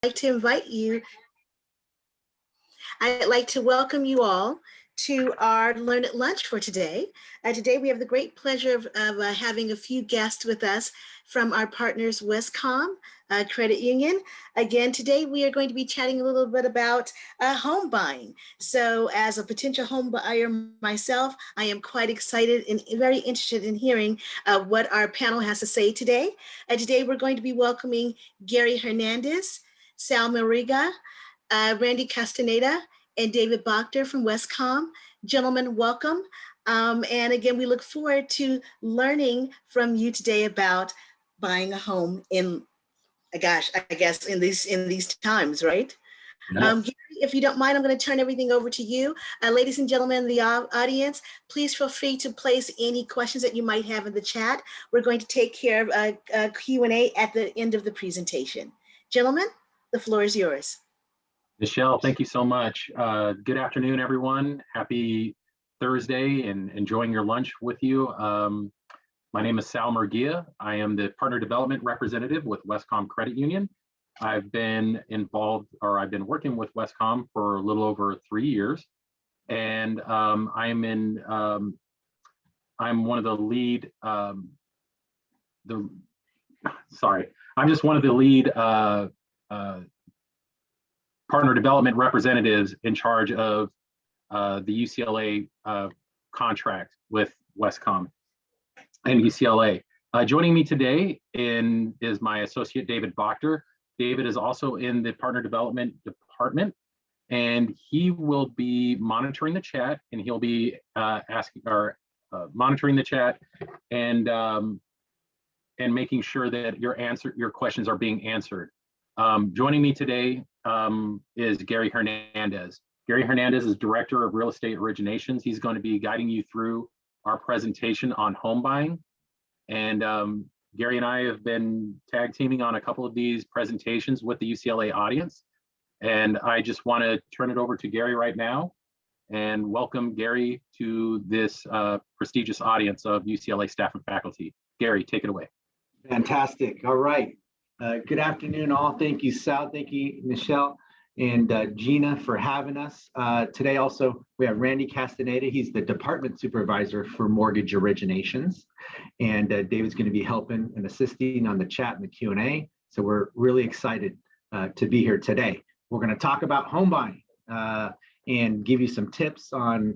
like to invite you, I'd like to welcome you all to our Learn at Lunch for today. Today we have the great pleasure of having a few guests with us from our partners WESCOM Credit Union. Again, today we are going to be chatting a little bit about home buying. So as a potential home buyer myself, I am quite excited and very interested in hearing what our panel has to say today. Today we're going to be welcoming Gary Hernandez, Sal Mariga, Randy Castaneda, and David Bochter from WESCOM. Gentlemen, welcome. And again, we look forward to learning from you today about buying a home in, I guess in these times, right? Yes. Gary, if you don't mind, I'm going to turn everything over to you. Ladies and gentlemen in the audience, please feel free to place any questions that you might have in the chat. We're going to take care of Q&A at the end of the presentation. Gentlemen, the floor is yours. Michelle, thank you so much. Good afternoon, everyone. Happy Thursday and enjoying your lunch with you. My name is Sal Murguia. I am the Partner Development Representative with WESCOM Credit Union. I've been working with WESCOM for a little over 3 years. And I'm one of the lead, I'm just one of the lead partner development representatives in charge of the UCLA contract with WESCOM and UCLA. Joining me today is my associate, David Bochter. David is also in the partner development department, and he will be monitoring the chat, and he'll be monitoring the chat and making sure that your questions are being answered. Joining me today is Gary Hernandez. Gary Hernandez is Director of Real Estate Originations. He's going to be guiding you through our presentation on home buying. And Gary and I have been tag teaming on a couple of these presentations with the UCLA audience. And I just want to turn it over to Gary right now and welcome Gary to this prestigious audience of UCLA staff and faculty. Gary, take it away. Fantastic. All right. Good afternoon, all. Thank you, Sal. Thank you, Michelle and Gina, for having us. Today also, we have Randy Castaneda. He's the Department Supervisor for Mortgage Originations. And David's going to be helping and assisting on the chat and the Q&A. So we're really excited to be here today. We're going to talk about home buying and give you some tips on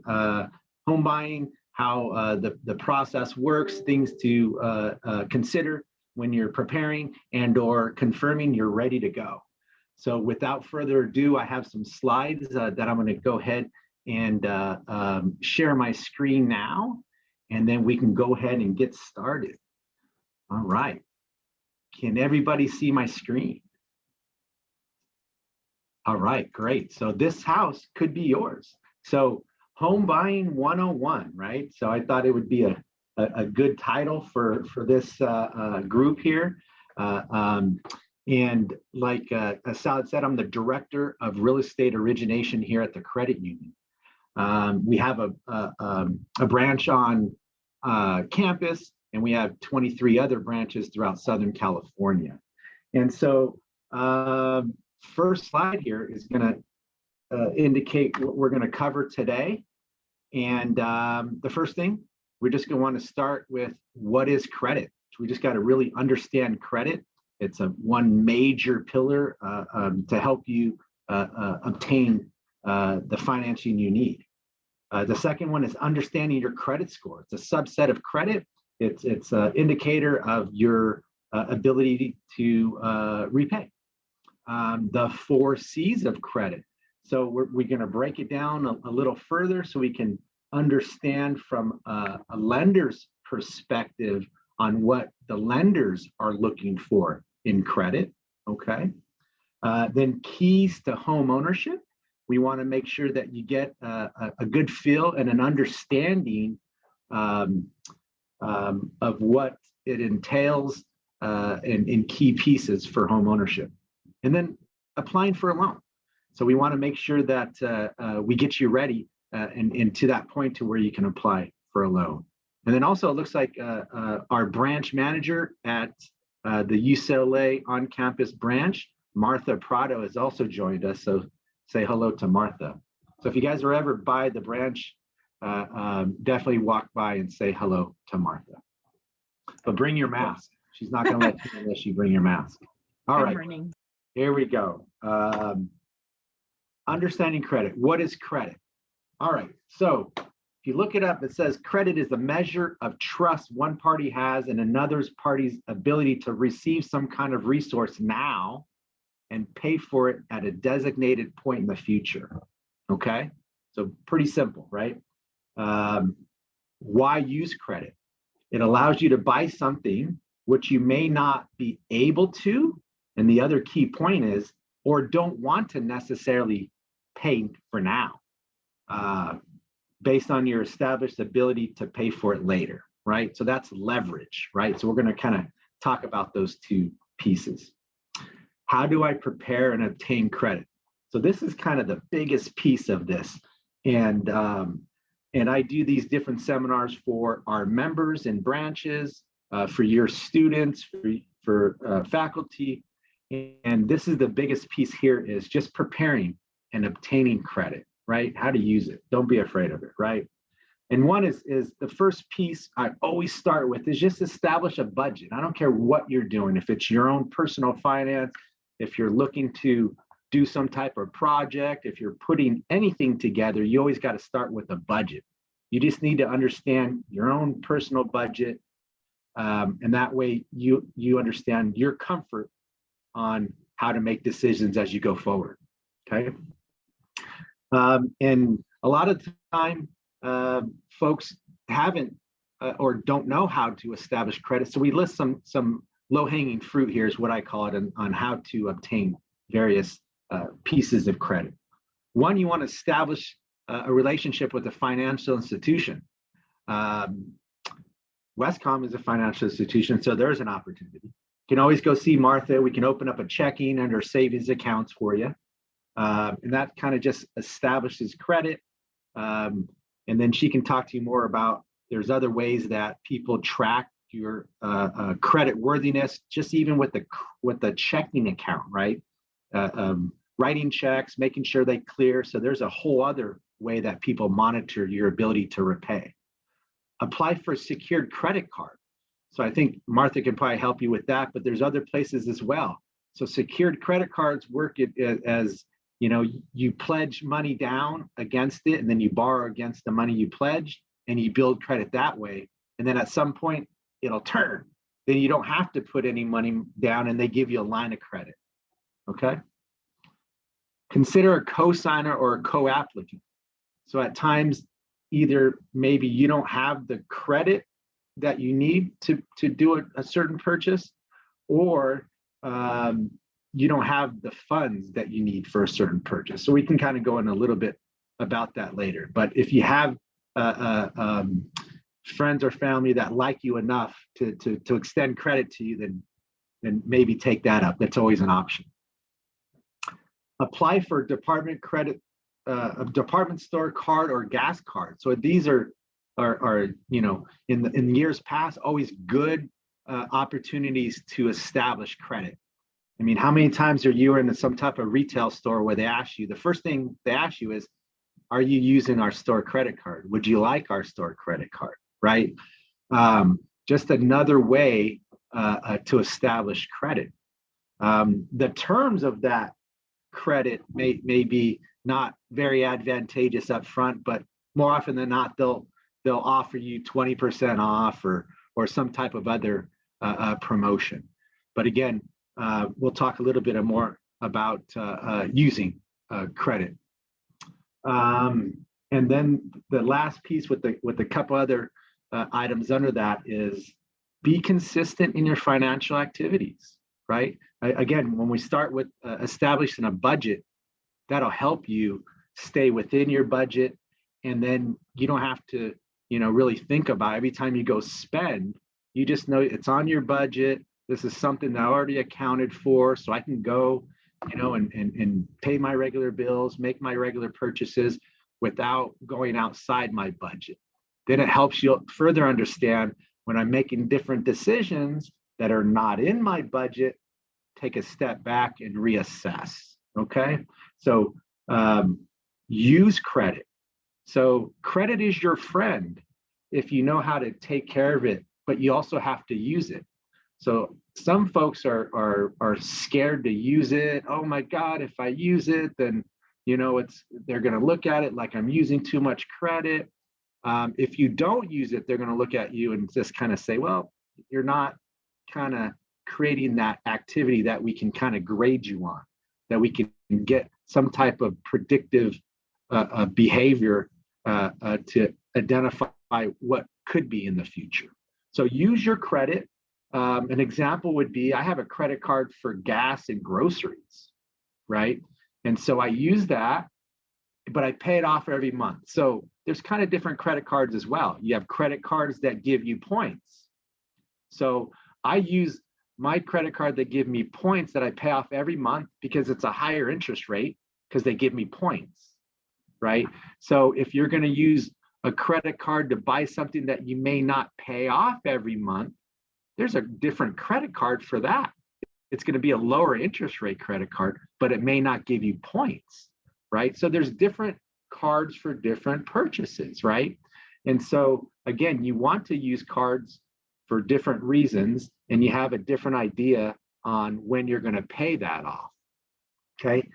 home buying, how the process works, things to consider when you're preparing and or confirming you're ready to go. So without further ado, I have some slides that I'm going to go ahead and share my screen now, and then we can go ahead and get started. All right. Can everybody see my screen? All right, great. So this house could be yours. So home buying 101, right? So I thought it would be a good title for this group here. And like Sal said, I'm the Director of Real Estate Origination here at the Credit Union. We have a branch on campus, and we have 23 other branches throughout Southern California. And so first slide here is going to indicate what we're going to cover today. And the first thing, we're just going to want to start with what is credit. We just got to really understand credit. It's one major pillar to help you obtain the financing you need. The second one is understanding your credit score. It's a subset of credit. It's an indicator of your ability to repay. The 4 C's of credit. So we're going to break it down a little further so we can understand from a lender's perspective on what the lenders are looking for in credit, okay? Then keys to home ownership. We want to make sure that you get a good feel and an understanding of what it entails in key pieces for home ownership. And then applying for a loan. So we want to make sure that we get you ready and to that point to where you can apply for a loan. And then also it looks like our branch manager at the UCLA on-campus branch Martha Prado has also joined us, so say hello to Martha. So if you guys are ever by the branch, definitely walk by and say hello to Martha. But bring your mask. She's not going to let you unless you bring your mask. All right, here we go. Understanding credit. What is credit? All right, so if you look it up, it says credit is the measure of trust one party has in another party's ability to receive some kind of resource now and pay for it at a designated point in the future. Okay, so pretty simple, right? Why use credit? It allows you to buy something which you may not be able to, and the other key point is, or don't want to necessarily pay for now, based on your established ability to pay for it later, right? So that's leverage, right? So we're going to kind of talk about those two pieces. How do I prepare and obtain credit? So this is kind of the biggest piece of this. And I do these different seminars for our members and branches, for your students, for faculty. And this is the biggest piece here, is just preparing and obtaining credit, right? How to use it. Don't be afraid of it, right? And one is the first piece I always start with is just establish a budget. I don't care what you're doing. If it's your own personal finance, if you're looking to do some type of project, if you're putting anything together, you always got to start with a budget. You just need to understand your own personal budget. And that way you understand your comfort on how to make decisions as you go forward, okay? And a lot of time, folks haven't or don't know how to establish credit. So we list some low-hanging fruit here is what I call it on how to obtain various pieces of credit. One, you want to establish a relationship with a financial institution. WESCOM is a financial institution, so there's an opportunity. You can always go see Martha. We can open up a checking and or savings accounts for you. And that kind of just establishes credit. And then she can talk to you more about, there's other ways that people track your credit worthiness, just even with the checking account, right? Writing checks, making sure they clear. So there's a whole other way that people monitor your ability to repay. Apply for a secured credit card. So I think Martha can probably help you with that, but there's other places as well. So secured credit cards work as, you know, you pledge money down against it, and then you borrow against the money you pledged, and you build credit that way. And then at some point it'll turn. Then you don't have to put any money down, and they give you a line of credit. Okay. Consider a co-signer or a co-applicant. So at times, either maybe you don't have the credit that you need to do a certain purchase, or you don't have the funds that you need for a certain purchase. So we can kind of go in a little bit about that later. But if you have friends or family that like you enough to extend credit to you, then maybe take that up. That's always an option. Apply for department credit, a department store card or gas card. So these are you know, in years past, always good opportunities to establish credit. I mean, how many times are you in some type of retail store where they ask you, the first thing they ask you is, are you using our store credit card? Would you like our store credit card, right? Just another way to establish credit. The terms of that credit may be not very advantageous up front, but more often than not, they'll offer you 20% off or some type of other promotion. But again, we'll talk a little bit more about using credit. And then the last piece with a couple other items under that is be consistent in your financial activities, right? Again, when we start with establishing a budget, that'll help you stay within your budget, and then you don't have to, you know, really think about it. Every time you go spend, you just know it's on your budget. This is something that I already accounted for, so I can go, you know, and pay my regular bills, make my regular purchases without going outside my budget. Then it helps you further understand when I'm making different decisions that are not in my budget, take a step back and reassess. Okay, so use credit. So credit is your friend if you know how to take care of it, but you also have to use it. So some folks are scared to use it. Oh my God, if I use it, then they're going to look at it like I'm using too much credit. If you don't use it, they're going to look at you and just kind of say, well, you're not kind of creating that activity that we can kind of grade you on, that we can get some type of predictive behavior to identify what could be in the future. So use your credit. An example would be, I have a credit card for gas and groceries, right? And so I use that, but I pay it off every month. So there's kind of different credit cards as well. You have credit cards that give you points. So I use my credit card that give me points that I pay off every month because it's a higher interest rate because they give me points, right? So if you're going to use a credit card to buy something that you may not pay off every month, there's a different credit card for that. It's going to be a lower interest rate credit card, but it may not give you points, right? So there's different cards for different purchases, right? And so again, you want to use cards for different reasons, and you have a different idea on when you're going to pay that off. Okay.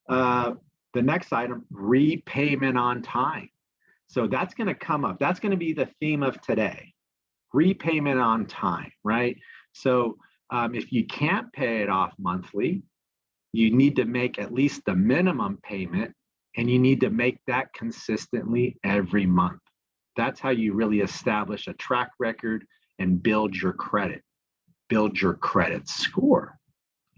The next item, repayment on time. So that's going to come up. That's going to be the theme of today. Repayment on time, right? So if you can't pay it off monthly, you need to make at least the minimum payment, and you need to make that consistently every month. That's how you really establish a track record and build your credit score.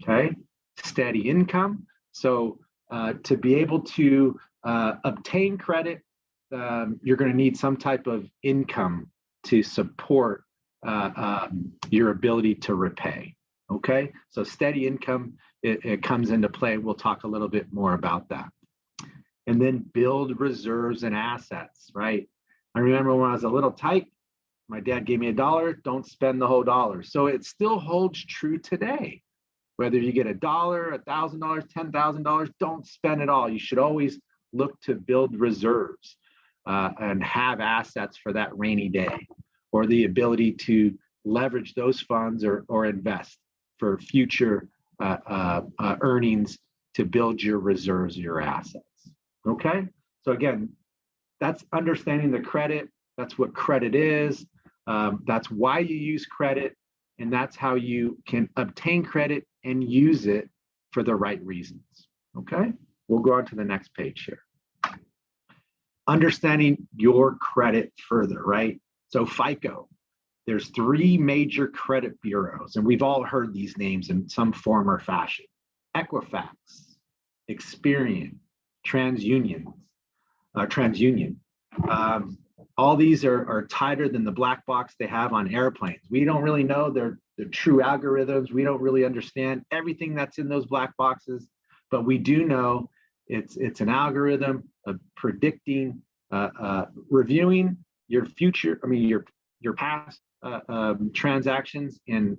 Okay, steady income. So to be able to obtain credit, you're going to need some type of income to support your ability to repay. Okay, so steady income, it comes into play. We'll talk a little bit more about that. And then build reserves and assets, right? I remember when I was a little tight, my dad gave me $1, don't spend the whole dollar. So it still holds true today. Whether you get $1, $1,000, $10,000, don't spend it all. You should always look to build reserves and have assets for that rainy day, or the ability to leverage those funds or invest for future earnings to build your reserves, your assets. Okay, so again, that's understanding the credit. That's what credit is. That's why you use credit, and that's how you can obtain credit and use it for the right reasons. Okay, we'll go on to the next page here. Understanding your credit further, right? So FICO, there's 3 major credit bureaus, and we've all heard these names in some form or fashion. Equifax, Experian, TransUnion. All these are tighter than the black box they have on airplanes. We don't really know the true algorithms. We don't really understand everything that's in those black boxes, but we do know it's an algorithm of predicting, reviewing your future. I mean your past transactions and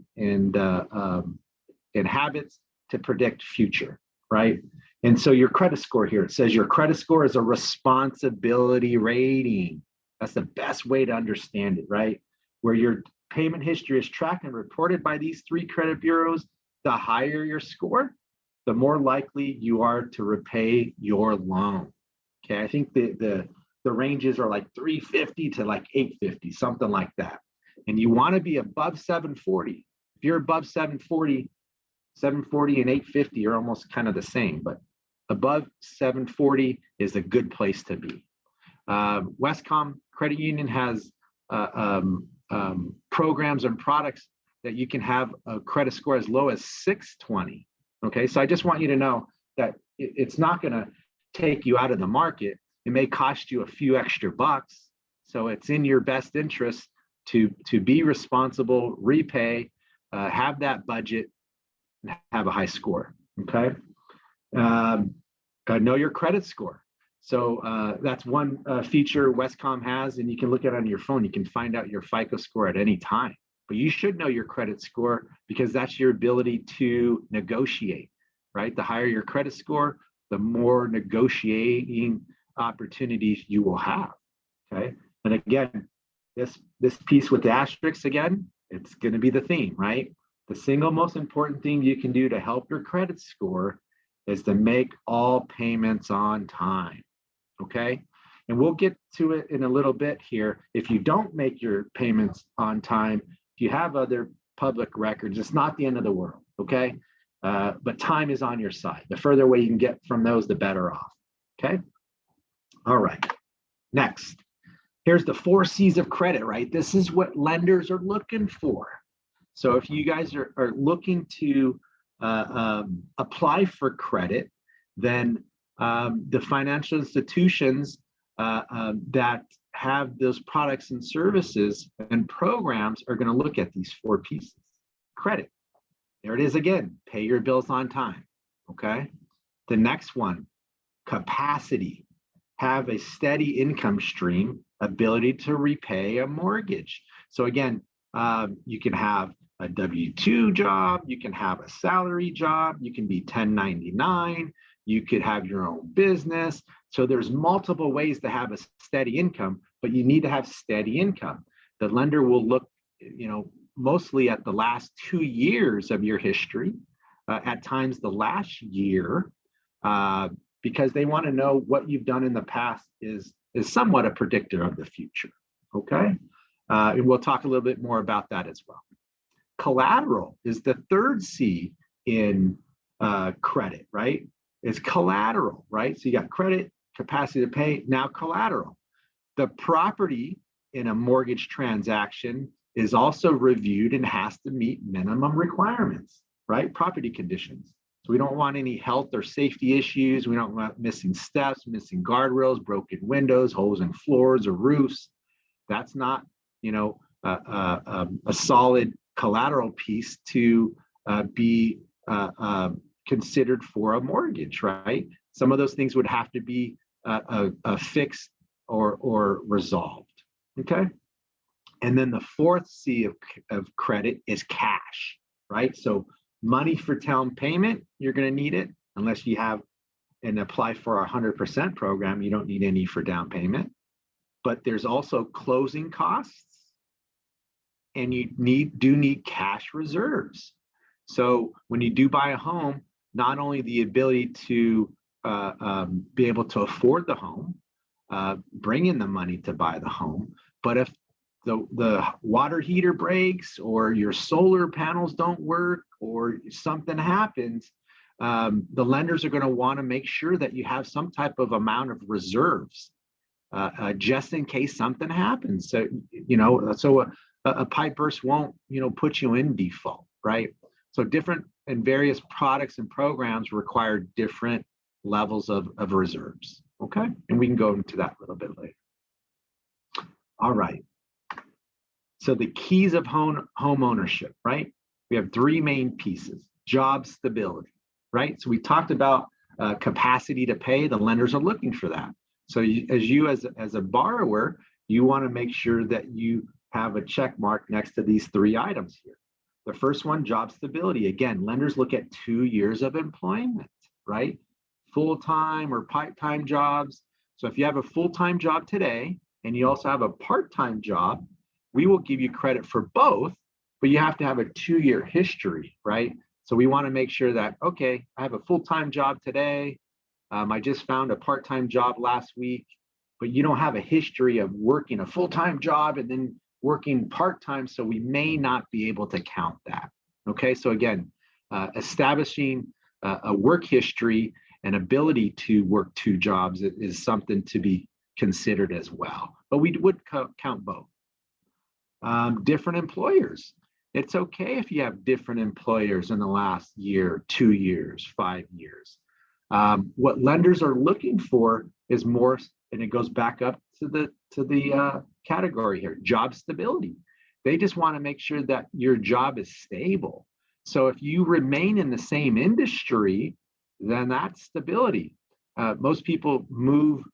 habits to predict future, right? And so your credit score here, it says your credit score is a responsibility rating. That's the best way to understand it, right? Where your payment history is tracked and reported by these 3 credit bureaus, the higher your score, the more likely you are to repay your loan. Okay, I think the ranges are like 350 to like 850, something like that. And you want to be above 740. If you're above 740 and 850 are almost kind of the same, but above 740 is a good place to be. WESCOM Credit Union has programs and products that you can have a credit score as low as 620. Okay, so I just want you to know that it's not going to take you out of the market. It may cost you a few extra bucks. So it's in your best interest to be responsible, repay, have that budget, and have a high score. Okay. Know your credit score. So that's one feature WESCOM has, and you can look at it on your phone. You can find out your FICO score at any time. but you should know your credit score because that's your ability to negotiate, right? The higher your credit score, the more negotiating opportunities you will have, okay? And again, this piece with the asterisks, again, it's going to be the theme, right? The single most important thing you can do to help your credit score is to make all payments on time, okay? And we'll get to it in a little bit here. If you don't make your payments on time, if you have other public records, it's not the end of the world, okay? But time is on your side. The further away you can get from those, the better off, okay? All right, next. Here's the 4 C's of credit, right? This is what lenders are looking for. So if you guys are looking to apply for credit, then the financial institutions that have those products and services and programs are going to look at these 4 pieces. Credit. There it is again. Pay your bills on time. Okay. The next one, capacity. Have a steady income stream, ability to repay a mortgage. So again, you can have a W-2 job, you can have a salary job, you can be 1099, you could have your own business. So there's multiple ways to have a steady income, but you need to have steady income. The lender will look, mostly at the last 2 years of your history, at times the last year, because they want to know what you've done in the past is somewhat a predictor of the future, okay? And we'll talk a little bit more about that as well. Collateral is the 3rd C in credit, right? It's collateral, right? So you got credit, capacity to pay, now collateral. The property in a mortgage transaction is also reviewed and has to meet minimum requirements, right? Property conditions. So we don't want any health or safety issues. We don't want missing steps, missing guardrails, broken windows, holes in floors or roofs. That's not, a solid collateral piece to be considered for a mortgage, right? Some of those things would have to be fixed or resolved, okay? And then the 4th C of credit is cash, right? So money for down payment, you're going to need it unless you have and apply for a 100% program. You don't need any for down payment, but there's also closing costs, and you do need cash reserves. So when you do buy a home, not only the ability to be able to afford the home, bring in the money to buy the home, but if the water heater breaks or your solar panels don't work or something happens, the lenders are going to want to make sure that you have some type of amount of reserves just in case something happens. So, so a pipe burst won't, put you in default, right? So different and various products and programs require different levels of reserves, okay? And we can go into that a little bit later. All right. So the keys of home ownership, right? We have 3 main pieces. Job stability, right? So we talked about capacity to pay. The lenders are looking for that. So as a borrower, you want to make sure that you have a check mark next to these 3 items here. The first one, job stability. Again, lenders look at 2 years of employment, right? Full-time or part-time jobs. So if you have a full-time job today and you also have a part-time job, we will give you credit for both, but you have to have a 2-year history, right? So we want to make sure that, okay, I have a full-time job today. I just found a part-time job last week, but you don't have a history of working a full-time job and then working part-time, so we may not be able to count that. Okay, so again, establishing a work history and ability to work 2 jobs is something to be considered as well, but we would count both. Different employers. It's okay if you have different employers in the last year, 2 years, 5 years. What lenders are looking for is more, and it goes back up to the category here, job stability. They just want to make sure that your job is stable. So if you remain in the same industry, then that's stability. Most people move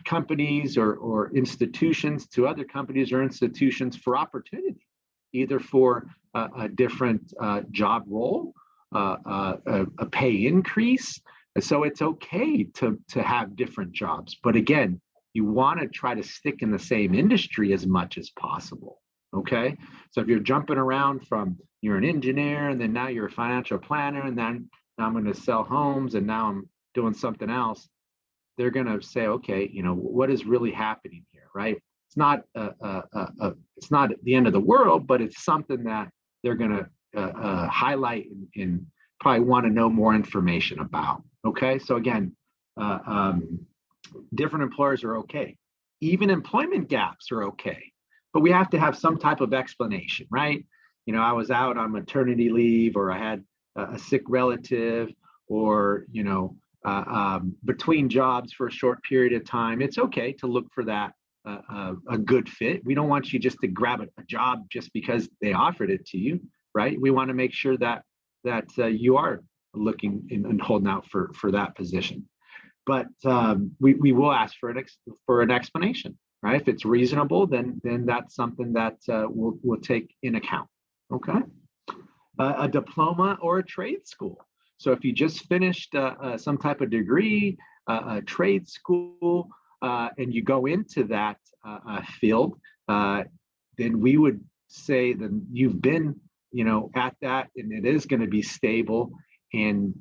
companies or institutions to other companies or institutions for opportunity. either for a different job role, a pay increase. So it's okay to have different jobs. But again, you want to try to stick in the same industry as much as possible. Okay. So if you're jumping around from you're an engineer and then now you're a financial planner and then now I'm going to sell homes and now I'm doing something else, they're going to say, okay, you know, what is really happening here, right? It's not it's not the end of the world, but it's something that they're going to highlight and probably want to know more information about. Okay, so again, different employers are okay. Even employment gaps are okay, but we have to have some type of explanation, right? You know, I was out on maternity leave, or I had a sick relative, or, you know, between jobs for a short period of time. It's okay to look for that a good fit. We don't want you just to grab a job just because they offered it to you, right? We want to make sure that you are looking and holding out for that position. But we will ask for an explanation, right? If it's reasonable, then that's something that we'll take in account. Okay. A diploma or a trade school. So if you just finished some type of degree, a trade school, and you go into that field, then we would say that you've been, you know, at that, and it is going to be stable. And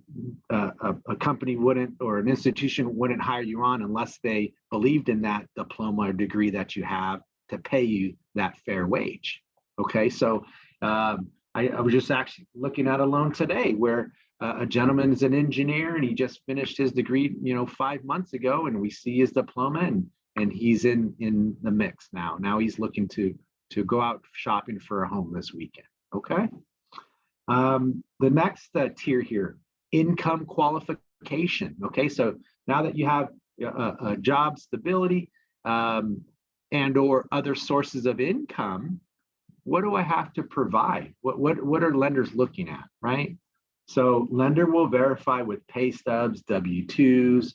a company wouldn't, or an institution wouldn't hire you on unless they believed in that diploma or degree that you have to pay you that fair wage. Okay, so I was just actually looking at a loan today where a gentleman is an engineer and he just finished his degree, you know, 5 months ago, and we see his diploma and he's in the mix now. Now he's looking to go out shopping for a home this weekend. Okay. The next tier here, income qualification. Okay, so now that you have a job stability and or other sources of income, what do I have to provide? What are lenders looking at, right? So lender will verify with pay stubs, W-2s,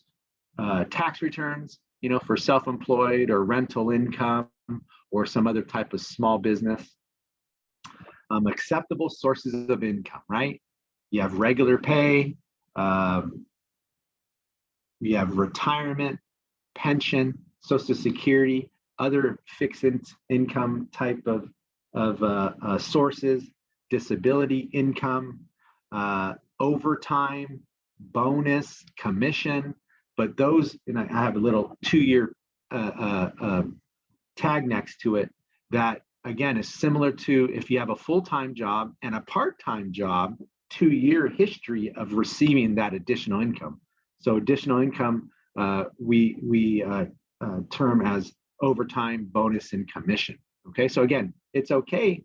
tax returns, you know, for self-employed or rental income or some other type of small business. Acceptable sources of income, right? You have regular pay, you have retirement, pension, Social Security, other fixed income type of sources, disability income, overtime, bonus, commission. But those, and I have a little 2-year tag next to it that, again, is similar to if you have a full-time job and a part-time job, 2-year history of receiving that additional income. So additional income, we term as overtime, bonus, and commission. Okay, so again, it's okay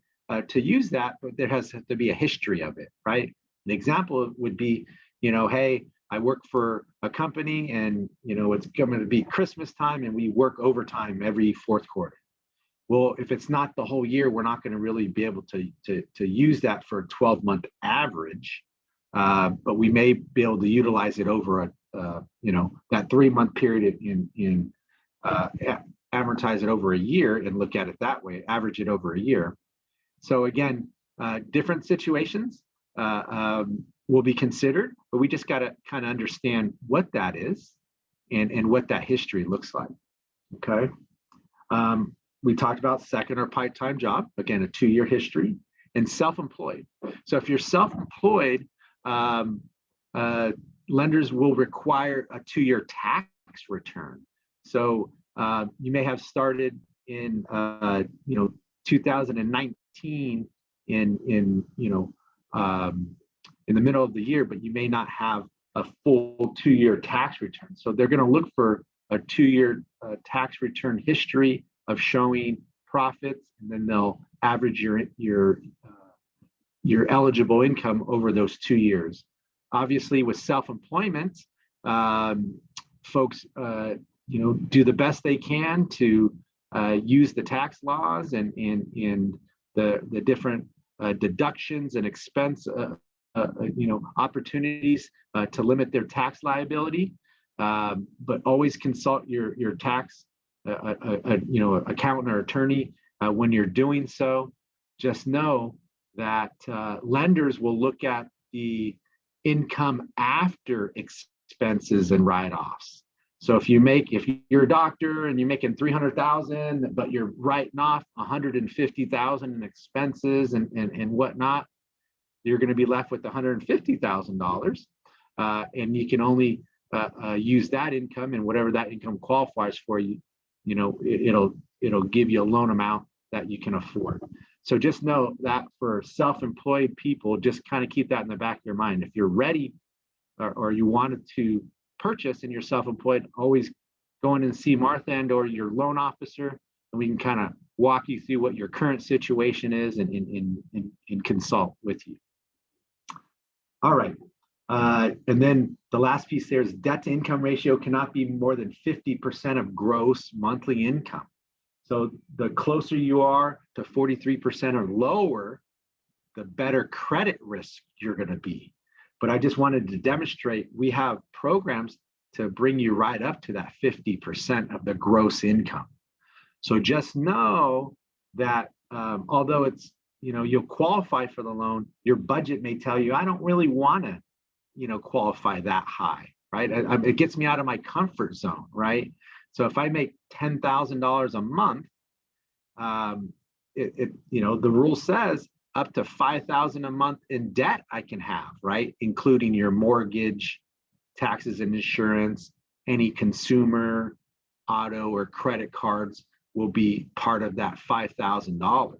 to use that, but there has to be a history of it, right? An example would be, you know, hey, I work for a company and, you know, it's going to be Christmas time and we work overtime every fourth quarter. Well, if it's not the whole year, we're not going to really be able to use that for a 12-month average, but we may be able to utilize it over you know, that 3-month period in amortize it over a year and look at it that way, average it over a year. So again, different situations will be considered, but we just got to kind of understand what that is and what that history looks like. Okay. We talked about second or part-time job, again, a 2-year history, and self-employed. So if you're self-employed, lenders will require a 2-year tax return. So you may have started in, you know, 2019 in you know, in the middle of the year, but you may not have a full 2-year tax return. So they're going to look for a 2-year tax return history of showing profits, and then they'll average your eligible income over those 2 years. Obviously, with self-employment, folks, you know, do the best they can to use the tax laws and the different deductions and expense, you know, opportunities to limit their tax liability. But always consult your tax, you know, accountant or attorney when you're doing so. just know that lenders will look at the income after expenses and write-offs. So if you're a doctor and you're making 300,000, but you're writing off 150,000 in expenses and whatnot, you're going to be left with $150,000, and you can only use that income, and whatever that income qualifies for you, it'll give you a loan amount that you can afford. So just know that for self-employed people, just kind of keep that in the back of your mind. If you're ready or you wanted to purchase and you're self-employed, always go in and see Martha and or your loan officer, and we can kind of walk you through what your current situation is and consult with you. All right. And then the last piece there is debt to income ratio cannot be more than 50% of gross monthly income. So the closer you are to 43% or lower, the better credit risk you're going to be. But I just wanted to demonstrate we have programs to bring you right up to that 50% of the gross income. So just know that although it's, you'll qualify for the loan, your budget may tell you, I don't really want to, qualify that high, right? It gets me out of my comfort zone, right? So if I make $10,000 a month, the rule says up to $5,000 a month in debt I can have, right? Including your mortgage, taxes and insurance, any consumer, auto or credit cards will be part of that $5,000.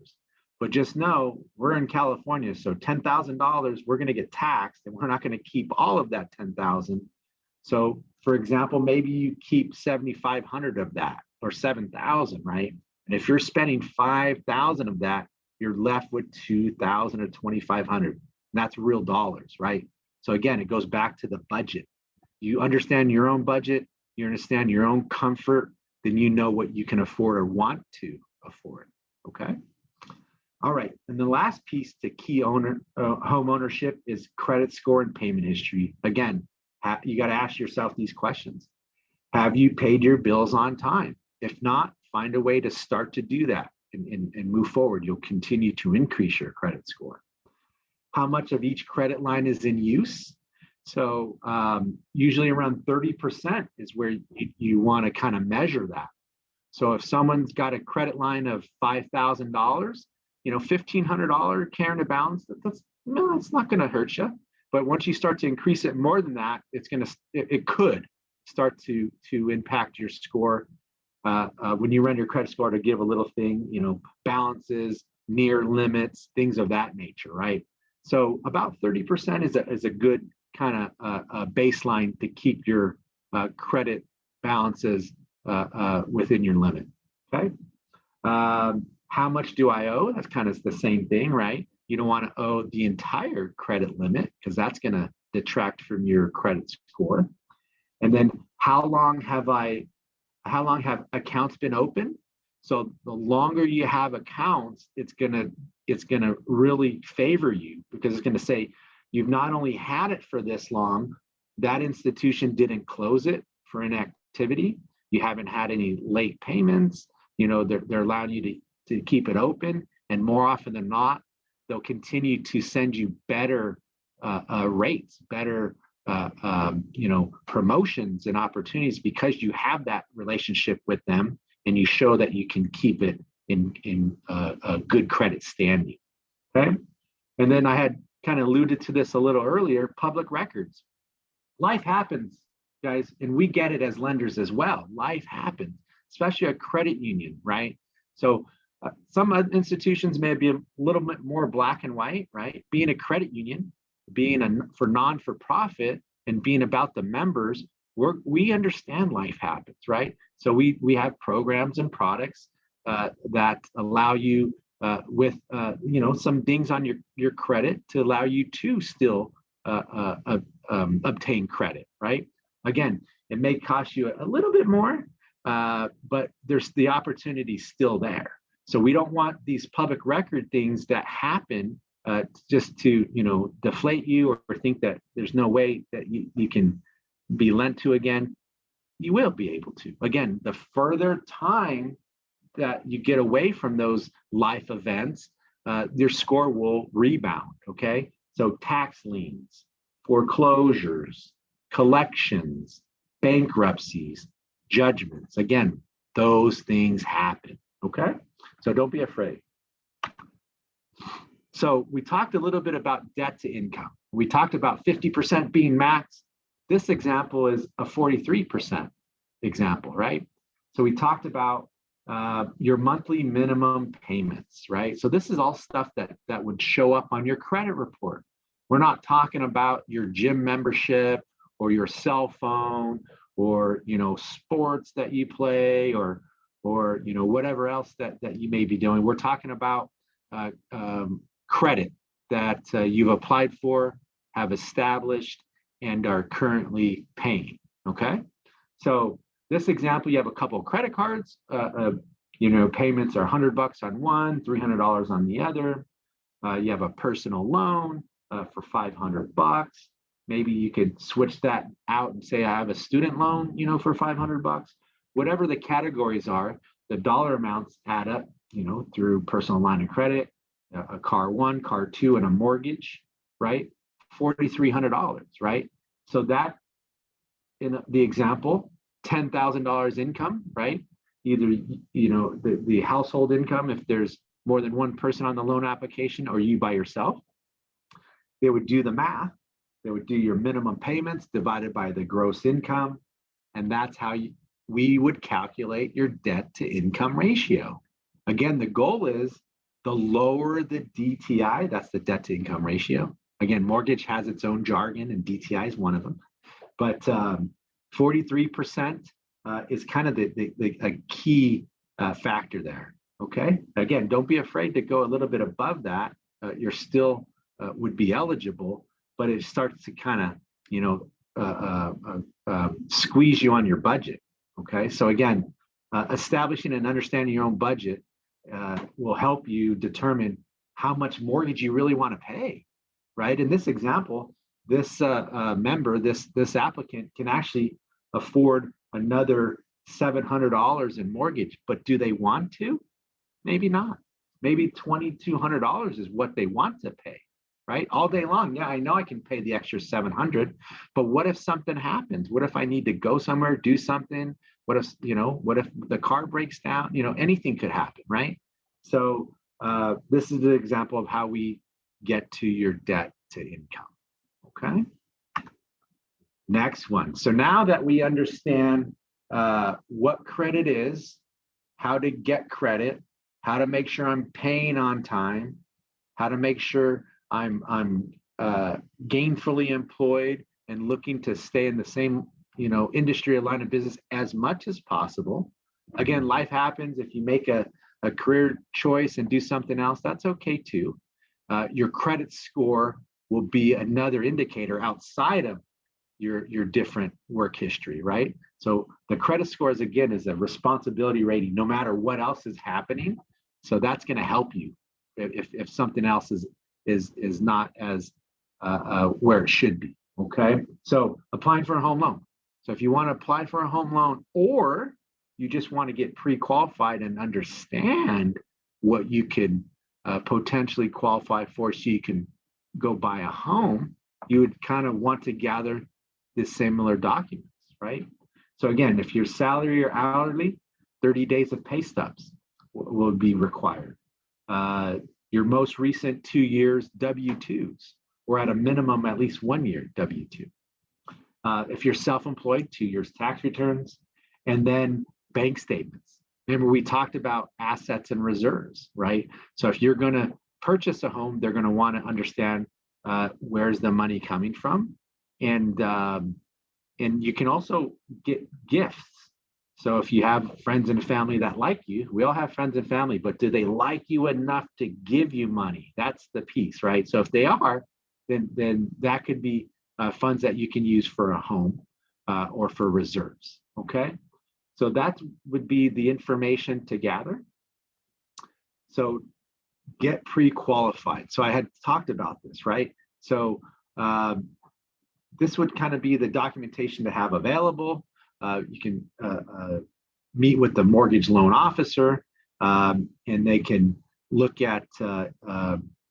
But just know we're in California, so $10,000 we're going to get taxed, and we're not going to keep all of that $10,000. So, for example, maybe you keep $7,500 of that or $7,000, right? And if you're spending $5,000 of that, you're left with $2,000 or $2,500. And that's real dollars, right? So again, it goes back to the budget. You understand your own budget, you understand your own comfort, then you know what you can afford or want to afford. Okay. All right. And the last piece to key home ownership is credit score and payment history. Again, you got to ask yourself these questions. Have you paid your bills on time? If not, find a way to start to do that and move forward. You'll continue to increase your credit score. How much of each credit line is in use? So usually around 30% is where you want to kind of measure that. So if someone's got a credit line of $5,000, $1,500 carrying a balance, it's not going to hurt you. But once you start to increase it more than that, it could start to impact your score. When you run your credit score to give a little thing, balances, near limits, things of that nature, right? So about 30% is a good kind of baseline to keep your credit balances within your limit. Okay. How much do I owe? That's kind of the same thing, right? You don't want to owe the entire credit limit because that's going to detract from your credit score. And then how long have accounts been open? So the longer you have accounts, it's gonna really favor you because it's going to say you've not only had it for this long, that institution didn't close it for inactivity. You haven't had any late payments. They're allowing you to keep it open, and more often than not, they'll continue to send you better rates, better promotions and opportunities because you have that relationship with them and you show that you can keep it in a good credit standing. Okay. And then I had kind of alluded to this a little earlier, public records. Life happens, guys, and we get it as lenders as well. Life happens, especially a credit union, right? So some institutions may be a little bit more black and white, right? Being a credit union, being for non-for-profit and being about the members, we understand life happens, right? So we have programs and products that allow you with some dings on your credit to allow you to still obtain credit, right? Again, it may cost you a little bit more, but there's the opportunity still there. So we don't want these public record things that happen just to deflate you or think that there's no way that you can be lent to again. You will be able to. Again, the further time that you get away from those life events, your score will rebound, okay? So tax liens, foreclosures, collections, bankruptcies, judgments. Again, those things happen, okay? So don't be afraid. So we talked a little bit about debt to income. We talked about 50% being max. This example is a 43% example, right? So we talked about your monthly minimum payments, right? So this is all stuff that would show up on your credit report. We're not talking about your gym membership or your cell phone or, you know, sports that you play or you know, whatever else that you may be doing. We're talking about credit that you've applied for, have established, and are currently paying, okay? So this example, you have a couple of credit cards, you know, payments are $100 on one, $300 on the other. You have a personal loan for $500. Maybe you could switch that out and say, I have a student loan, you know, for $500. Whatever the categories are, the dollar amounts add up, you know, through personal line of credit, a car one, car two, and a mortgage, right? $4,300, right? So that, in the example, $10,000 income, right? Either, you know, the household income, if there's more than one person on the loan application or you by yourself, they would do the math. They would do your minimum payments divided by the gross income. And that's how we would calculate your debt to income ratio. Again, the goal is the lower the DTI, that's the debt to income ratio. Again, mortgage has its own jargon and DTI is one of them. But 43% is kind of a key factor there, okay? Again, don't be afraid to go a little bit above that. You're still would be eligible, but it starts to kind of, you know, squeeze you on your budget, okay? So again, establishing and understanding your own budget will help you determine how much mortgage you really want to pay, right? In this example, this member, this applicant can actually afford another $700 in mortgage, but do they want to? Maybe not. Maybe $2,200 is what they want to pay, right? All day long. Yeah, I know I can pay the extra 700, but what if something happens? What if I need to go somewhere, do something? What if, you know, what if the car breaks down? You know, anything could happen, right? So this is the example of how we get to your debt to income, okay? Next one. So now that we understand what credit is, how to get credit, how to make sure I'm paying on time, how to make sure I'm gainfully employed and looking to stay in the same, you know, industry or line of business as much as possible. Again, life happens. If you make a career choice and do something else, that's okay too. Your credit score will be another indicator outside of your different work history, right? So the credit scores, again, is a responsibility rating, no matter what else is happening. So that's going to help you if something else is not as where it should be, okay? So applying for a home loan. So if you want to apply for a home loan, or you just want to get pre-qualified and understand what you could potentially qualify for so you can go buy a home, you would kind of want to gather the similar documents, right? So again, if you're salary or hourly, 30 days of pay stubs will be required. Your most recent 2 years W-2s, or at a minimum, at least 1 year W-2. If you're self-employed, 2 years tax returns, and then bank statements. Remember, we talked about assets and reserves, right? So if you're going to purchase a home, they're going to want to understand where's the money coming from, and you can also get gifts. So if you have friends and family that like you, we all have friends and family, but do they like you enough to give you money? That's the piece, right? So if they are, then that could be funds that you can use for a home or for reserves, okay? So that would be the information to gather. So get pre-qualified. So I had talked about this, right? So this would kind of be the documentation to have available. You can meet with the mortgage loan officer, and they can look at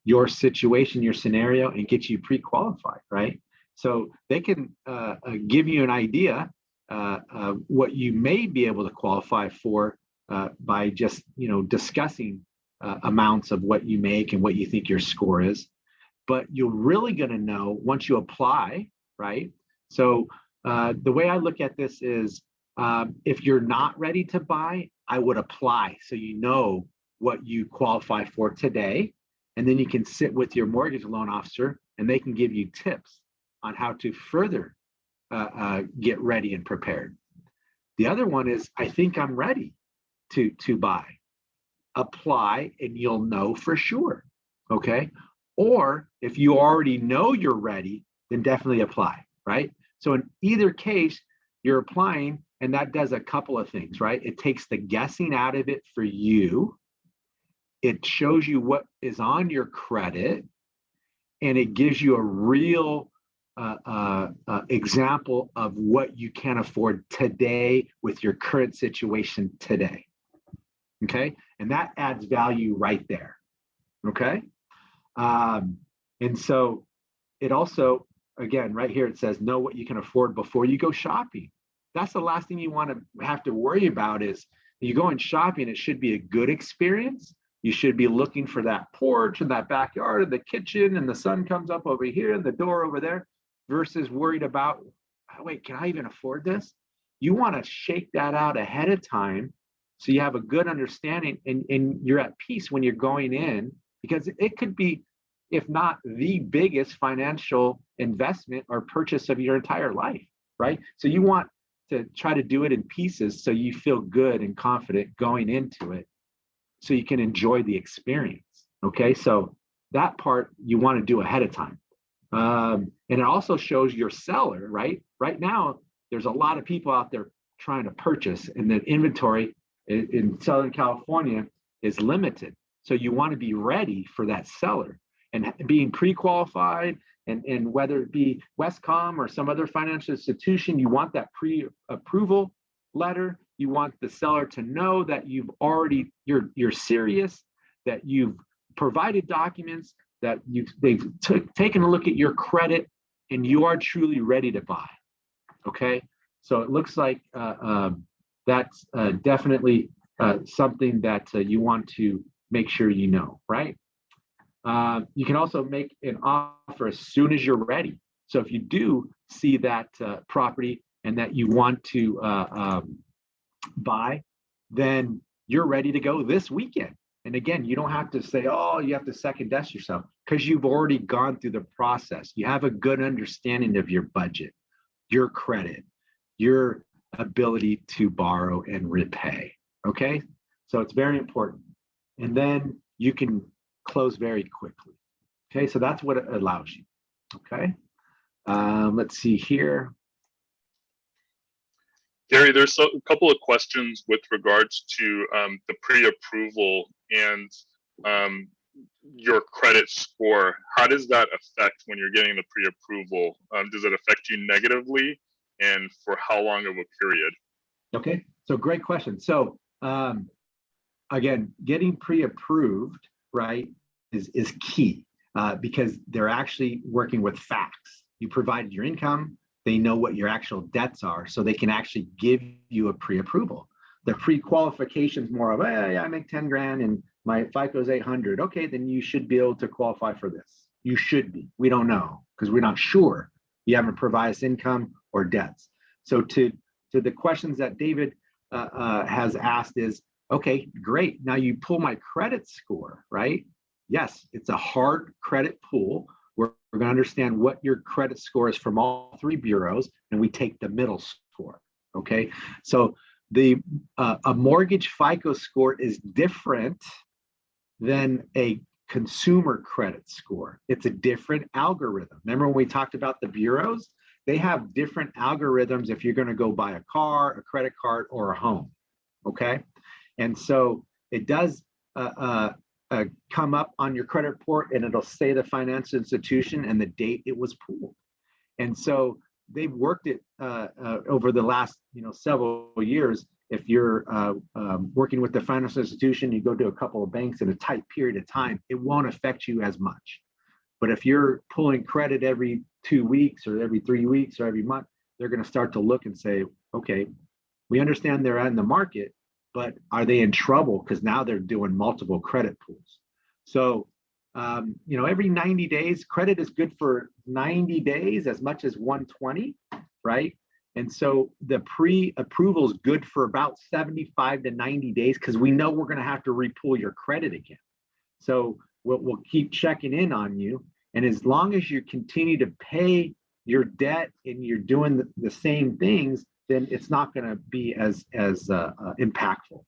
your situation, your scenario, and get you pre-qualified, right? So they can give you an idea of what you may be able to qualify for by just, discussing amounts of what you make and what you think your score is. But you're really going to know once you apply, right? So the way I look at this is, if you're not ready to buy, I would apply so you know what you qualify for today. And then you can sit with your mortgage loan officer and they can give you tips on how to further get ready and prepared. The other one is, I think I'm ready to buy. Apply and you'll know for sure, okay? Or if you already know you're ready, then definitely apply, right? So in either case, you're applying, and that does a couple of things, right? It takes the guessing out of it for you. It shows you what is on your credit, and it gives you a real example of what you can afford today with your current situation today. Okay, and that adds value right there. Okay, and so it also, again, right here it says know what you can afford before you go shopping. That's the last thing you want to have to worry about. Is you going shopping, it should be a good experience. You should be looking for that porch and that backyard and the kitchen, and the sun comes up over here and the door over there, versus worried about, oh, wait, can I even afford this? You want to shake that out ahead of time so you have a good understanding, and you're at peace when you're going in, because it could be, if not the biggest financial investment or purchase of your entire life, right? So you want to try to do it in pieces so you feel good and confident going into it, so you can enjoy the experience. Okay, so that part you want to do ahead of time. And it also shows your seller, right? Right now, there's a lot of people out there trying to purchase, and the inventory in Southern California is limited. So you want to be ready for that seller, and being pre-qualified, and whether it be WESCOM or some other financial institution, you want that pre-approval letter. You want the seller to know that you're serious, that you've provided documents, that they've taken a look at your credit, and you are truly ready to buy. Okay, so it looks like that's definitely something that you want to make sure you know, right? You can also make an offer as soon as you're ready. So if you do see that property and that you want to buy, then you're ready to go this weekend. And again, you don't have to say, oh, you have to second guess yourself, because you've already gone through the process. You have a good understanding of your budget, your credit, your ability to borrow and repay. Okay, so it's very important. And then you can close very quickly. Okay, so that's what it allows you. Okay, let's see here. Gary, there's a couple of questions with regards to the pre-approval and your credit score. How does that affect when you're getting the pre-approval? Does it affect you negatively, and for how long of a period? Okay, so great question. So again, getting pre-approved, right, is key because they're actually working with facts. You provided your income, they know what your actual debts are, so they can actually give you a pre-approval. The pre-qualification is more of, hey, I make 10 grand and my FICO is 800. Okay, then you should be able to qualify for this. You should be. We don't know because we're not sure. You haven't provided us income or debts. So to the questions that David has asked is, okay, great. Now you pull my credit score, right? Yes, it's a hard credit pool. We're going to understand what your credit score is from all three bureaus, and we take the middle score. Okay, so a mortgage FICO score is different than a consumer credit score. It's a different algorithm. Remember when we talked about the bureaus? They have different algorithms if you're going to go buy a car, a credit card, or a home. Okay, and so it does come up on your credit report, and it'll say the financial institution and the date it was pulled. And so they've worked it over the last several years, if you're working with the financial institution, you go to a couple of banks in a tight period of time, it won't affect you as much. But if you're pulling credit every 2 weeks or every 3 weeks or every month, they're going to start to look and say, okay, we understand they're in the market, but are they in trouble? Because now they're doing multiple credit pools. So, every 90 days, credit is good for 90 days as much as 120, right? And so the pre-approval is good for about 75 to 90 days because we know we're going to have to repull your credit again. So we'll keep checking in on you. And as long as you continue to pay your debt and you're doing the same things, then it's not going to be as impactful.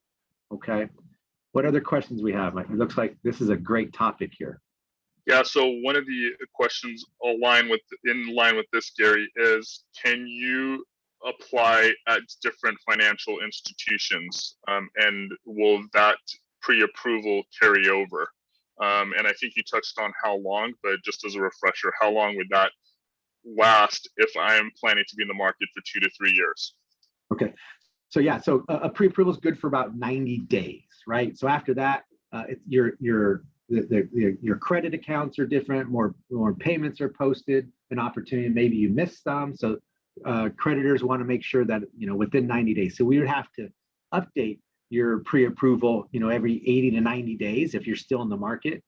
Okay. What other questions we have? It looks like this is a great topic here. Yeah, so one of the questions in line with this, Gary, is can you apply at different financial institutions, and will that pre-approval carry over? And I think you touched on how long, but just as a refresher, how long would that last if I'm planning to be in the market for 2 to 3 years? Okay, so yeah, so a pre-approval is good for about 90 days, right? So after that, your credit accounts are different, more payments are posted, an opportunity, maybe you missed some. So creditors want to make sure that, within 90 days. So we would have to update your pre-approval, every 80 to 90 days if you're still in the market.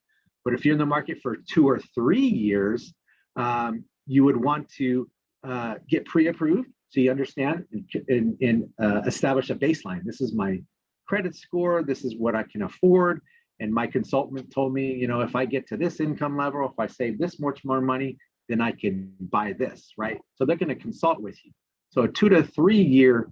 But if you're in the market for 2 or 3 years, you would want to get pre-approved so you understand and establish a baseline. This is my credit score. This is what I can afford. And my consultant told me, if I get to this income level, if I save this much more money, then I can buy this, right? So they're going to consult with you. So a 2 to 3 year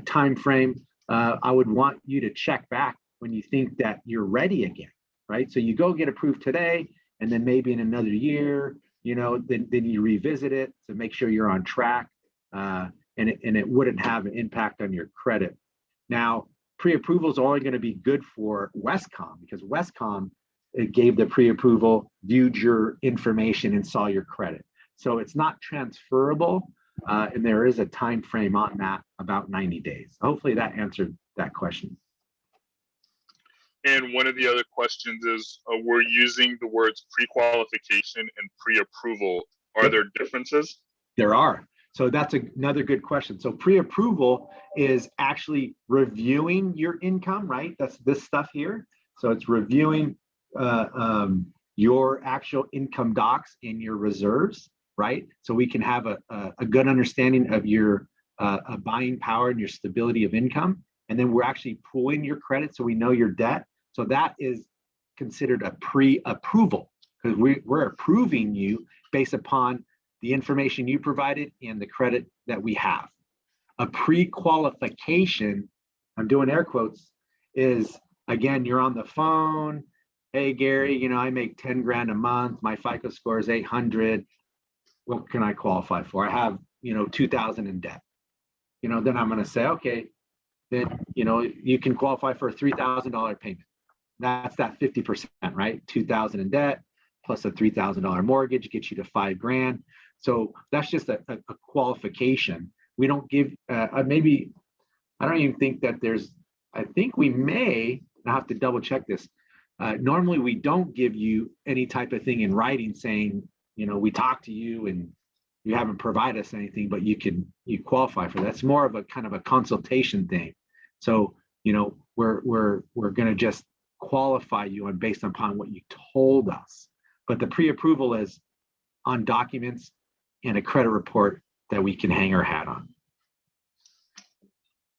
time frame, I would want you to check back when you think that you're ready again, right? So you go get approved today, and then maybe in another year, then you revisit it to make sure you're on track, and it wouldn't have an impact on your credit. Now, pre-approval is only going to be good for WESCOM because WESCOM gave the pre-approval, viewed your information, and saw your credit. So it's not transferable, and there is a time frame on that, about 90 days. Hopefully that answered that question. And one of the other questions is, we're using the words pre-qualification and pre-approval. Are there differences? There are. So that's another good question. So pre-approval is actually reviewing your income, right? That's this stuff here. So it's reviewing your actual income docs and your reserves, right? So we can have a good understanding of your buying power and your stability of income. And then we're actually pulling your credit so we know your debt. So that is considered a pre-approval because we're approving you based upon the information you provided and the credit that we have. A pre-qualification, I'm doing air quotes, is, again, you're on the phone. Hey, Gary, I make 10 grand a month. My FICO score is 800. What can I qualify for? I have, 2,000 in debt. Then I'm going to say, okay, then, you can qualify for a $3,000 payment. That's that 50%, right? 2,000 in debt plus a $3,000 mortgage gets you to 5 grand. So that's just a qualification. We don't give, maybe, I don't even think that I think we may, I have to double check this. Normally we don't give you any type of thing in writing saying, we talked to you and you haven't provided us anything, but you qualify for that. It's more of a kind of a consultation thing. So, we're going to just qualify you on based upon what you told us. But the pre-approval is on documents and a credit report that we can hang our hat on.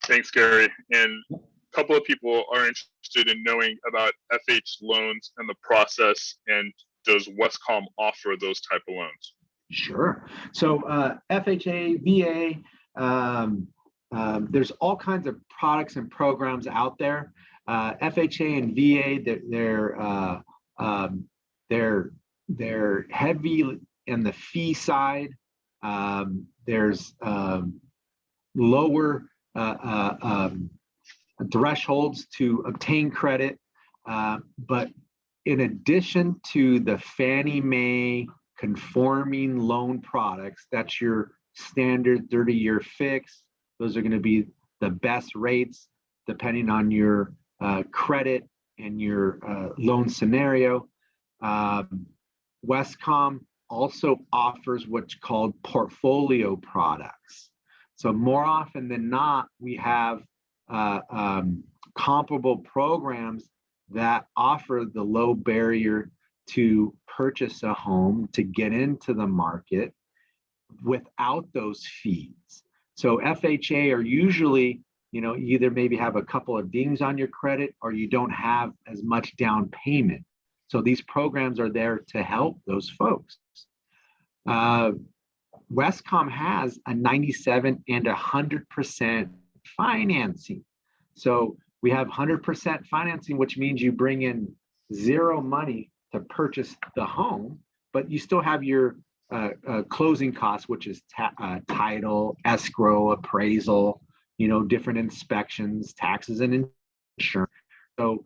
Thanks, Gary. And a couple of people are interested in knowing about FH loans and the process, and does WESCOM offer those type of loans? Sure. So FHA, VA, there's all kinds of products and programs out there. FHA and VA, they're heavy in the fee side. There's lower thresholds to obtain credit, but in addition to the Fannie Mae conforming loan products, that's your standard 30-year fix. Those are going to be the best rates. depending on your credit and your loan scenario. WESCOM also offers what's called portfolio products. So more often than not, we have comparable programs that offer the low barrier to purchase a home, to get into the market without those fees. So FHA are usually, you either maybe have a couple of dings on your credit or you don't have as much down payment. So these programs are there to help those folks. WESCOM has a 97 and 100% financing. So we have 100% financing, which means you bring in zero money to purchase the home, but you still have your closing costs, which is title, escrow, appraisal, different inspections, taxes, and insurance. So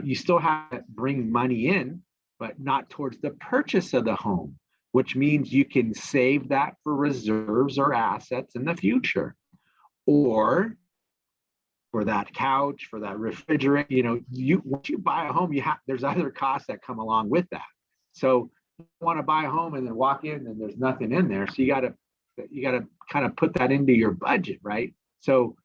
you still have to bring money in, but not towards the purchase of the home, which means you can save that for reserves or assets in the future, or for that couch, for that refrigerator. Once you buy a home, there's other costs that come along with that. So you want to buy a home and then walk in and there's nothing in there. So you got to kind of put that into your budget, right? So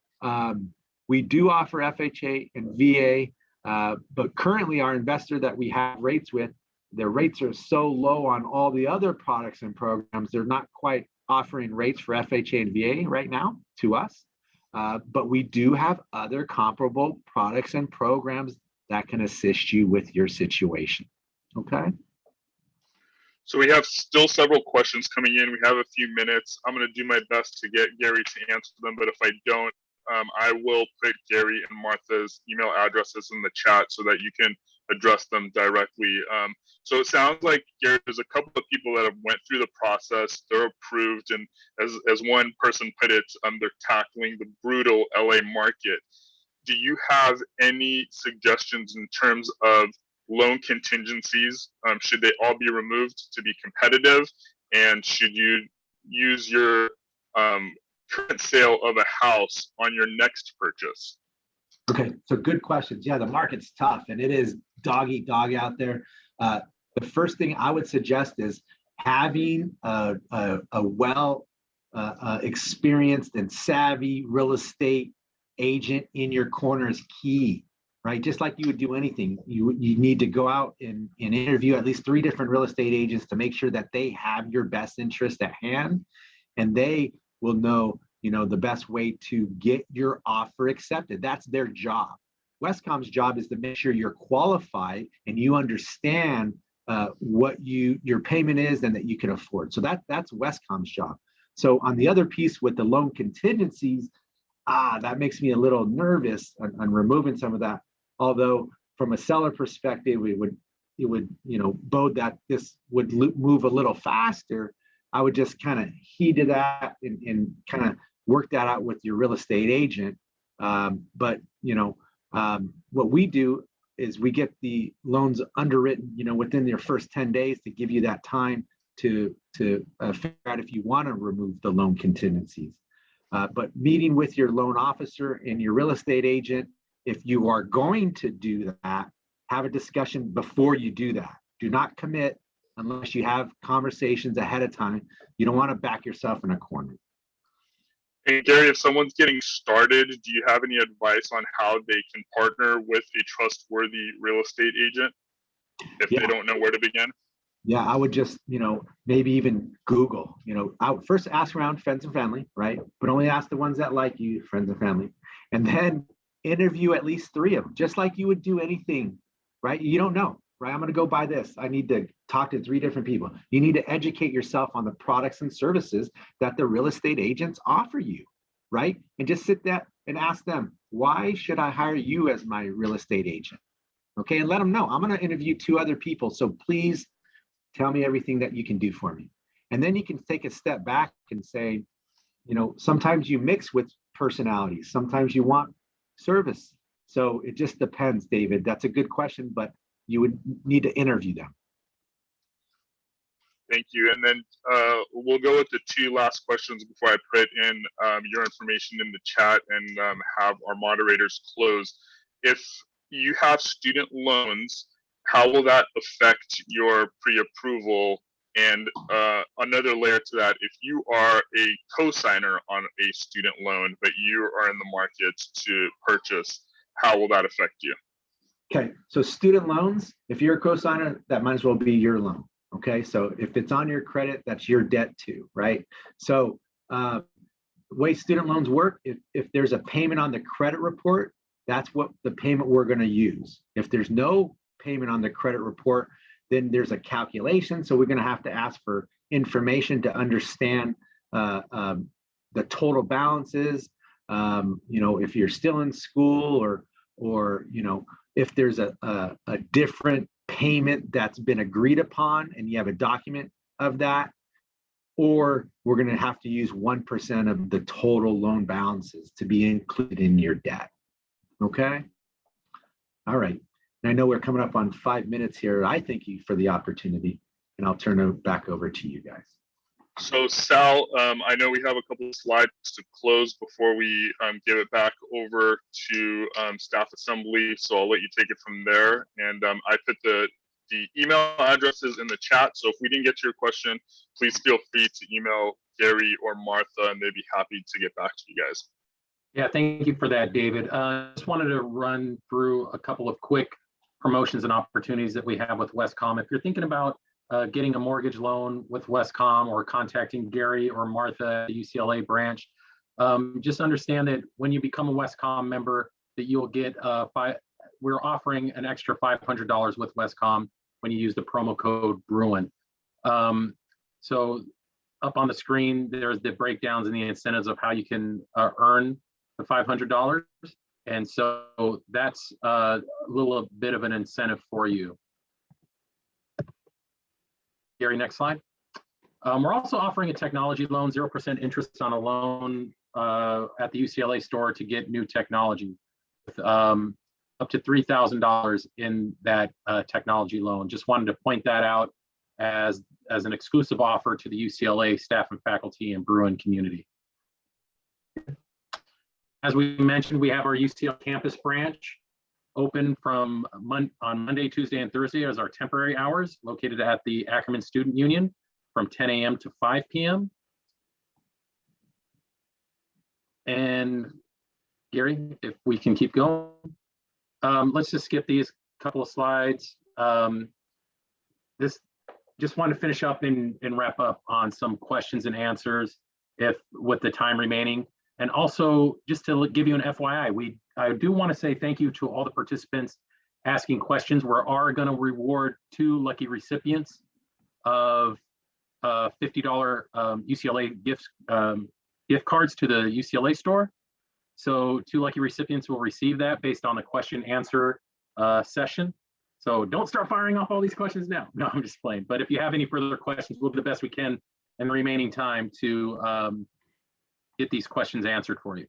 we do offer FHA and VA, but currently our investor that we have rates with, their rates are so low on all the other products and programs, they're not quite offering rates for FHA and VA right now to us. But we do have other comparable products and programs that can assist you with your situation. Okay. So we have still several questions coming in. We have a few minutes. I'm going to do my best to get Gary to answer them, but if I don't, I will put Gary and Martha's email addresses in the chat so that you can address them directly. So it sounds like, Gary, there's a couple of people that have went through the process, they're approved, and as one person put it, they're tackling the brutal LA market. Do you have any suggestions in terms of loan contingencies? Should they all be removed to be competitive? And should you use your current sale of a house on your next purchase? Okay, so good questions. Yeah, the market's tough and it is dog eat dog out there. The first thing I would suggest is having a well experienced and savvy real estate agent in your corner is key, right? Just like you would do anything, you need to go out and interview at least 3 different real estate agents to make sure that they have your best interest at hand, and they will know, the best way to get your offer accepted. That's their job. WESCOM's job is to make sure you're qualified and you understand what your payment is and that you can afford. So that's WESCOM's job. So on the other piece with the loan contingencies, that makes me a little nervous on removing some of that. Although from a seller perspective, it would bode that this would move a little faster. I would just kind of heed to that and kind of work that out with your real estate agent. But what we do is we get the loans underwritten, within your first 10 days to give you that time to figure out if you want to remove the loan contingencies. But meeting with your loan officer and your real estate agent, if you are going to do that, have a discussion before you do that. Do not commit unless you have conversations ahead of time. You don't want to back yourself in a corner. And Gary, if someone's getting started, do you have any advice on how they can partner with a trustworthy real estate agent if they don't know where to begin? Yeah, I would just, maybe even Google, I would first ask around friends and family, right? But only ask the ones that like you, friends and family. And then interview at least 3 of them, just like you would do anything, right? You don't know, right? I'm going to go buy this. I need to talk to 3 different people. You need to educate yourself on the products and services that the real estate agents offer you, right? And just sit there and ask them, why should I hire you as my real estate agent? Okay, and let them know, I'm going to interview 2 other people. So please tell me everything that you can do for me. And then you can take a step back and say, sometimes you mix with personalities. Sometimes you want service. So it just depends, David. That's a good question, but you would need to interview them. Thank you. And then we'll go with the two last questions before I put in your information in the chat and have our moderators close. If you have student loans, how will that affect your pre-approval? And another layer to that, if you are a co-signer on a student loan, but you are in the market to purchase, how will that affect you? Okay, so student loans, if you're a co-signer, that might as well be your loan. Okay, so if it's on your credit, that's your debt too, right? So the way student loans work, if there's a payment on the credit report, that's what the payment we're going to use. If there's no payment on the credit report, then there's a calculation. So we're going to have to ask for information to understand the total balances. If you're still in school, or if there's a different payment that's been agreed upon and you have a document of that, or we're going to have to use 1% of the total loan balances to be included in your debt. Okay. All right. And I know we're coming up on 5 minutes here. I thank you for the opportunity, and I'll turn it back over to you guys. So Sal, I know we have a couple of slides to close before we give it back over to staff assembly. So I'll let you take it from there. And I put the email addresses in the chat. So if we didn't get to your question, please feel free to email Gary or Martha, and they'd be happy to get back to you guys. Yeah, thank you for that, David. Just wanted to run through a couple of quick promotions and opportunities that we have with WESCOM. If you're thinking about getting a mortgage loan with WESCOM or contacting Gary or Martha at the UCLA branch, just understand that when you become a WESCOM member, that you'll get we're offering an extra $500 with WESCOM when you use the promo code Bruin. So up on the screen, there's the breakdowns and the incentives of how you can earn the $500. And so that's a little bit of an incentive for you. Gary, next slide. We're also offering a technology loan, 0% interest on a loan at the UCLA store to get new technology, with up to $3,000 in that technology loan. Just wanted to point that out as an exclusive offer to the UCLA staff and faculty and Bruin community. As we mentioned, we have our UCLA campus branch open on Monday, Tuesday, and Thursday as our temporary hours, located at the Ackerman Student Union from 10 a.m. to 5 p.m. And Gary, if we can keep going. Let's just skip these couple of slides. This just want to finish up and wrap up on some questions and answers with the time remaining. And also, just to give you an FYI, I do want to say thank you to all the participants asking questions. We are going to reward 2 lucky recipients of $50 UCLA gift cards to the UCLA store. So 2 lucky recipients will receive that based on the question answer session. So don't start firing off all these questions now. No, I'm just playing. But if you have any further questions, we'll do the best we can in the remaining time to get these questions answered for you.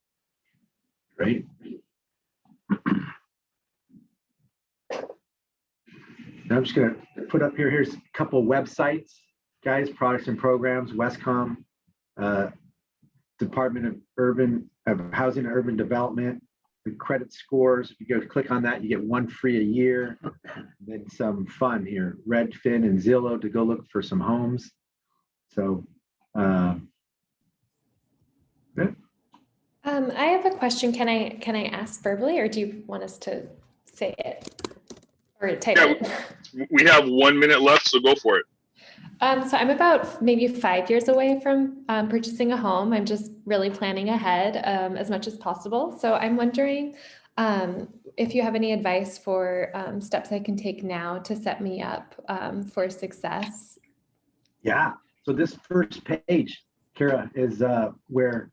Great. I'm just going to put up here's a couple websites, guys, products and programs, WESCOM, Department of Housing and Urban Development, the credit scores. If you go click on that, you get 1 free a year. Then some fun here, Redfin and Zillow to go look for some homes. So, good. I have a question. Can I ask verbally, or do you want us to say it or type it? We have 1 minute left, so go for it. So I'm about maybe 5 years away from purchasing a home. I'm just really planning ahead as much as possible. So I'm wondering if you have any advice for steps I can take now to set me up for success. Yeah. So this first page, Kara, is where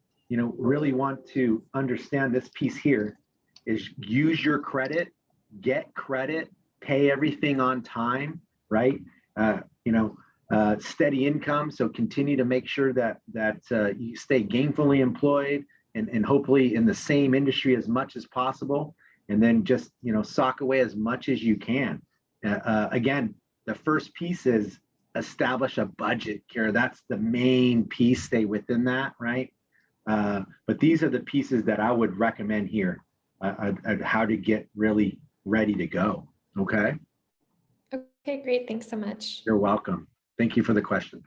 really want to understand this piece here is use your credit, get credit, pay everything on time, right? Steady income. So continue to make sure that you stay gainfully employed and hopefully in the same industry as much as possible. And then just, sock away as much as you can. Again, the first piece is establish a budget, Kara. That's the main piece. Stay within that, right? But these are the pieces that I would recommend here on how to get really ready to go. Okay. Okay, great. Thanks so much. You're welcome. Thank you for the question.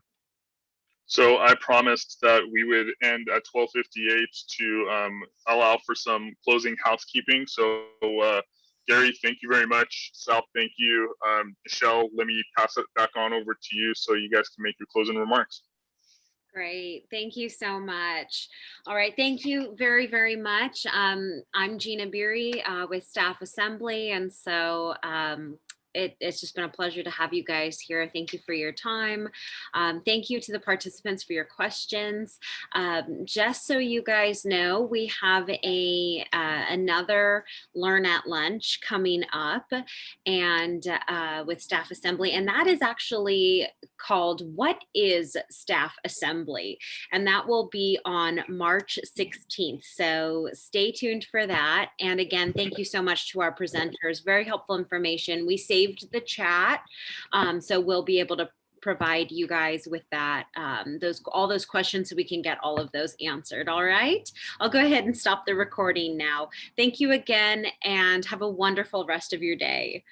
So I promised that we would end at 12:58 to allow for some closing housekeeping. So Gary, thank you very much. Sal, thank you. Michelle, let me pass it back on over to you so you guys can make your closing remarks. Great. Thank you so much. All right. Thank you very, very much. I'm Gina Beery with Staff Assembly. And so it's just been a pleasure to have you guys here. Thank you for your time. Thank you to the participants for your questions. Just so you guys know, we have another Learn at Lunch coming up and with Staff Assembly. And that is actually called What is Staff Assembly? And that will be on March 16th. So stay tuned for that. And again, thank you so much to our presenters. Very helpful information. We saved the chat, so we'll be able to provide you guys with that, all those questions so we can get all of those answered. All right, I'll go ahead and stop the recording now. Thank you again and have a wonderful rest of your day.